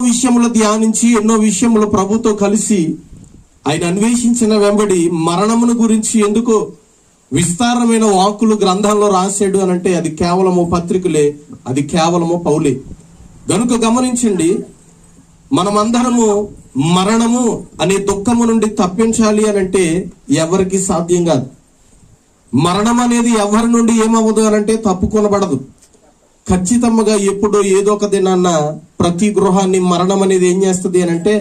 విషయములు ధ్యానించి ఎన్నో విషయములు ప్రభుతో కలిసి ఆయన అన్వేషించిన వెంబడి మరణమును గురించి ఎందుకో విస్తారమైన వాక్కులు గ్రంథంలో రాశాడు అని అంటే అది కేవలము పత్రికలే, అది కేవలము పౌలే. గనుక గమనించండి, మనమందరము మరణము అనే దుఃఖము నుండి తప్పించాలి అని అంటే ఎవరికి సాధ్యం కాదు. మరణం అనేది ఎవరి నుండి ఏమవ్వదు అని అంటే తప్పుకొనబడదు. ఖచ్చితంగా ఎప్పుడో ఏదో ఒక దినాన్న ప్రతి గృహాన్ని మరణం అనేది ఏం చేస్తుంది అని అంటే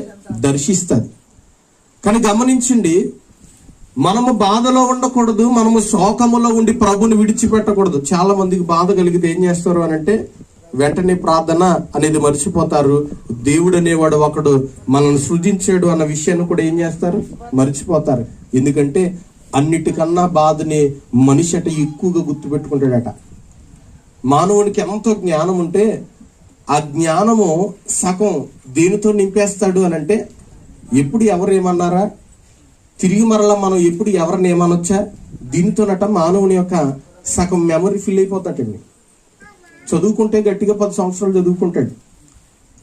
దర్శిస్తుంది. కానీ గమనించండి, మనము బాధలో ఉండకూడదు, మనము శోకములో ఉండి ప్రభుని విడిచిపెట్టకూడదు. చాలా మందికి బాధ కలిగితే ఏం చేస్తారు అని అంటే వెంటనే ప్రార్థన అనేది మర్చిపోతారు. దేవుడు అనేవాడు ఒకడు మనల్ని సృజించాడు అన్న విషయాన్ని కూడా ఏం చేస్తారు, మర్చిపోతారు. ఎందుకంటే అన్నిటికన్నా బాధని మనిషి అట ఎక్కువగా గుర్తుపెట్టుకుంటాడట. మానవునికి ఎంతో జ్ఞానం ఉంటే ఆ జ్ఞానము సగం దేనితో నింపేస్తాడు అని అంటే ఎప్పుడు ఎవరు ఏమన్నారా, తిరిగి మరలా మనం ఎప్పుడు ఎవరిని ఏమనొచ్చా, దీనితోనట మానవుని యొక్క సగం మెమరీ ఫిల్ అయిపోతాడండి. చదువుకుంటే గట్టిగా 10 సంవత్సరాలు చదువుకుంటాడు,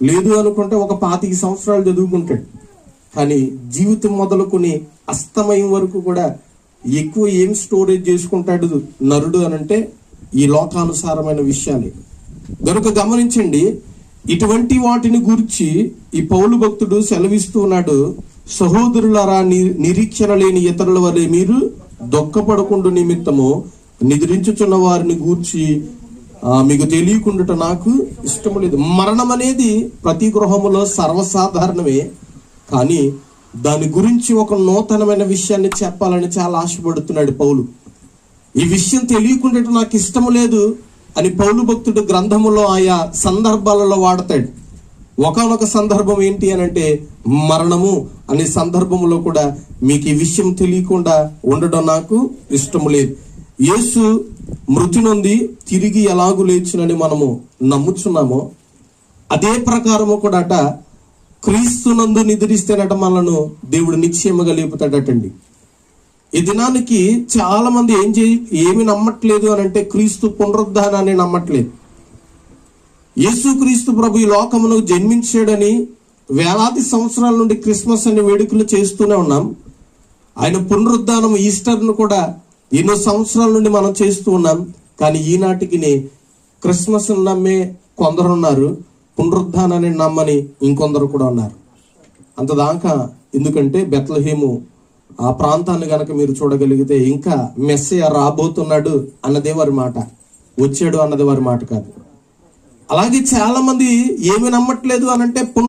లేదు అనుకుంటే ఒక 25 సంవత్సరాలు చదువుకుంటాడు. కానీ జీవితం మొదలుకొని అస్తమయం వరకు కూడా ఎక్కువ ఏం స్టోరేజ్ చేసుకుంటాడు నరుడు అనంటే ఈ లోకానుసారమైన విషయాలే. కనుక గమనించండి, ఇటువంటి వాటిని గురించి ఈ పౌలు భక్తుడు సెలవిస్తూ ఉన్నాడు. సహోదరులారా, నిరీక్షణ లేని ఇతరుల వలె మీరు దుఃఖపడకుండా నిమిత్తము నిద్రించుచున్న వారిని గూర్చి మీకు తెలియకుండా నాకు ఇష్టం లేదు. మరణం అనేది ప్రతి గృహములో సర్వసాధారణమే. కానీ దాని గురించి ఒక నూతనమైన విషయాన్ని చెప్పాలని చాలా ఆశపడుతున్నాడు పౌలు. ఈ విషయం తెలియకుండా నాకు ఇష్టం లేదు అని పౌలు భక్తుడు గ్రంథములో ఆయా సందర్భాలలో వాడతాడు. ఒకనొక సందర్భం ఏంటి అని అంటే మరణము అనే సందర్భంలో కూడా మీకు ఈ విషయం తెలియకుండా ఉండడం నాకు ఇష్టం లేదు. యేసు మృతి నొంది తిరిగి ఎలాగూ లేచునని మనము నమ్ముచున్నామో అదే ప్రకారము కూడా అట క్రీస్తునందు నిద్రిస్తేనట మనను దేవుడు నిశ్చయముగా లేపుతాడటండి. ఈ దినానికి చాలా మంది ఏమి నమ్మట్లేదు అని అంటే క్రీస్తు పునరుద్ధానాన్ని నమ్మట్లేదు. యేసు క్రీస్తు ప్రభు ఈ లోకమును జన్మించాడని వేలాది సంవత్సరాల నుండి క్రిస్మస్ అనే వేడుకలు చేస్తూనే ఉన్నాం. ఆయన పునరుద్ధానం ఈస్టర్ను కూడా ఎన్నో సంవత్సరాల నుండి మనం చేస్తూ ఉన్నాం. కానీ ఈనాటికి క్రిస్మస్ నమ్మే కొందరు ఉన్నారు, పునరుద్ధానాన్ని నమ్మని ఇంకొందరు కూడా ఉన్నారు. అంతదాకా ఎందుకంటే బెత్లెహేము ఆ ప్రాంతాన్ని గనక మీరు చూడగలిగితే ఇంకా మెస్సయ్య రాబోతున్నాడు అన్నదే వారి మాట, వచ్చాడు అన్నది వారి మాట కాదు. అలాగే చాలా మంది ఏమి నమ్మట్లేదు అనంటే